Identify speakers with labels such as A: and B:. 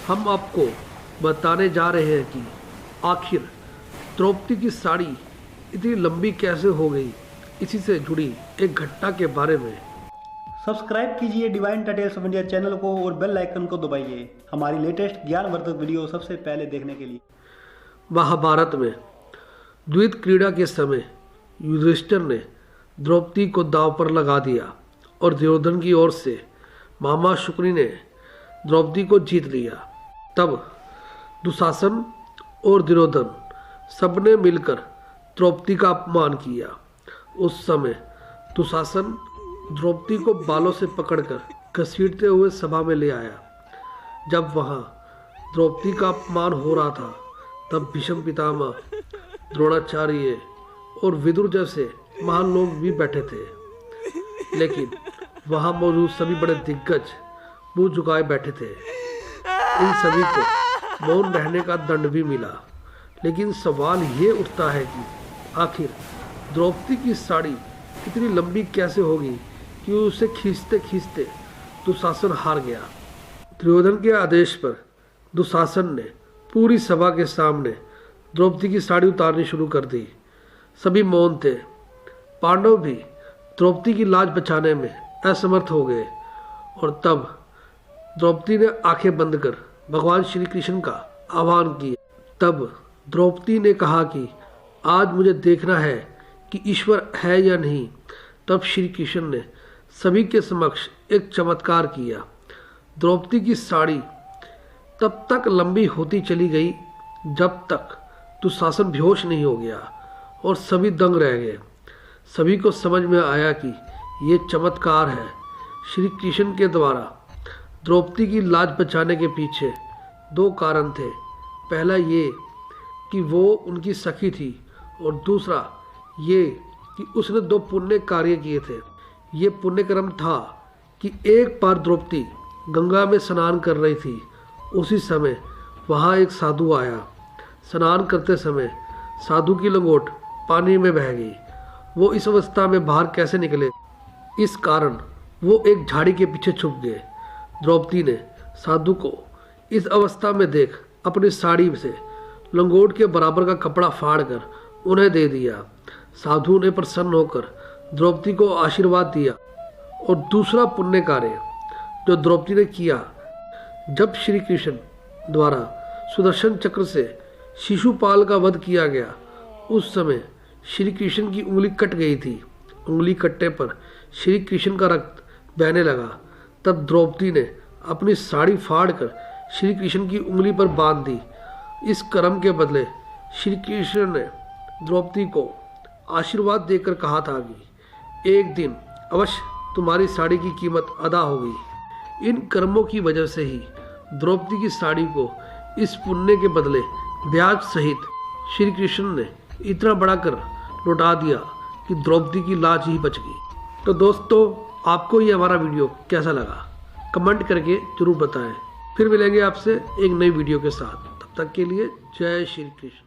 A: हम आपको बताने जा रहे हैं कि आखिर द्रौपदी की साड़ी इतनी लंबी कैसे हो गई। इसी से जुड़ी एक घटना के बारे में
B: सब्सक्राइब कीजिए divine details of India channel को और बेल आइकन को दबाइए हमारी लेटेस्ट ज्ञानवर्धक वीडियो सबसे पहले देखने के लिए।
A: महाभारत में द्वैत क्रीड़ा के समय युधिष्ठिर ने द्रौपदी को दांव पर लगा दिया और दुर्योधन की ओर से मामा शुक्री ने द्रौपदी को जीत लिया। तब दुशासन और दुर्योधन सबने मिलकर द्रौपदी का अपमान किया। उस समय दुशासन द्रौपदी को बालों से पकड़कर घसीटते हुए सभा में ले आया। जब वहां द्रौपदी का अपमान हो रहा था तब भीष्म पितामह, द्रोणाचार्य और विदुर जैसे महान लोग भी बैठे थे, लेकिन वहां मौजूद सभी बड़े दिग्गज मुंह झुकाए बैठे थे। इन सभी को मौन रहने का दंड भी मिला। लेकिन सवाल ये उठता है कि आखिर द्रौपदी की साड़ी इतनी लंबी कैसे होगी कि उसे खींचते खींचते दुशासन हार गया। दुर्योधन के आदेश पर दुशासन ने पूरी सभा के सामने द्रौपदी की साड़ी उतारनी शुरू कर दी। सभी मौन थे। पांडव भी द्रौपदी की लाज बचाने में असमर्थ हो गए और तब द्रौपदी ने आंखें बंद कर भगवान श्री कृष्ण का आह्वान किया। तब द्रौपदी ने कहा कि आज मुझे देखना है कि ईश्वर है या नहीं। तब श्री कृष्ण ने सभी के समक्ष एक चमत्कार किया। द्रौपदी की साड़ी तब तक लंबी होती चली गई जब तक दुशासन बेहोश नहीं हो गया और सभी दंग रह गए। सभी को समझ में आया कि ये चमत्कार है। श्री कृष्ण के द्वारा द्रौपदी की लाज बचाने के पीछे दो कारण थे। पहला ये कि वो उनकी सखी थी और दूसरा ये कि उसने दो पुण्य कार्य किए थे। ये पुण्य कर्म था कि एक बार द्रौपदी गंगा में स्नान कर रही थी। उसी समय वहाँ एक साधु आया। स्नान करते समय साधु की लंगोट पानी में बह गई। वो इस अवस्था में बाहर कैसे निकले, इस कारण वो एक झाड़ी के पीछे छुप गए। द्रौपदी ने साधु को इस अवस्था में देख अपनी साड़ी से लंगोट के बराबर का कपड़ा फाड़कर उन्हें दे दिया। साधु ने प्रसन्न होकर द्रौपदी को आशीर्वाद दिया। और दूसरा पुण्य कार्य जो द्रौपदी ने किया, जब श्री कृष्ण द्वारा सुदर्शन चक्र से शिशुपाल का वध किया गया, उस समय श्री कृष्ण की उंगली कट गई थी। उंगली कटने पर श्री कृष्ण का रक्त बहने लगा। तब द्रौपदी ने अपनी साड़ी फाड़कर श्री कृष्ण की उंगली पर बांध दी। इस कर्म के बदले श्री कृष्ण ने द्रौपदी को आशीर्वाद देकर कहा था कि एक दिन अवश्य तुम्हारी साड़ी की कीमत अदा होगी। इन कर्मों की वजह से ही द्रौपदी की साड़ी को इस पुण्य के बदले ब्याज सहित श्री कृष्ण ने इतना बड़ा कर लौटा दिया कि द्रौपदी की लाज ही बच गई। तो दोस्तों, आपको ये हमारा वीडियो कैसा लगा कमेंट करके जरूर बताएं। फिर मिलेंगे आपसे एक नई वीडियो के साथ। तब तक के लिए जय श्री कृष्ण।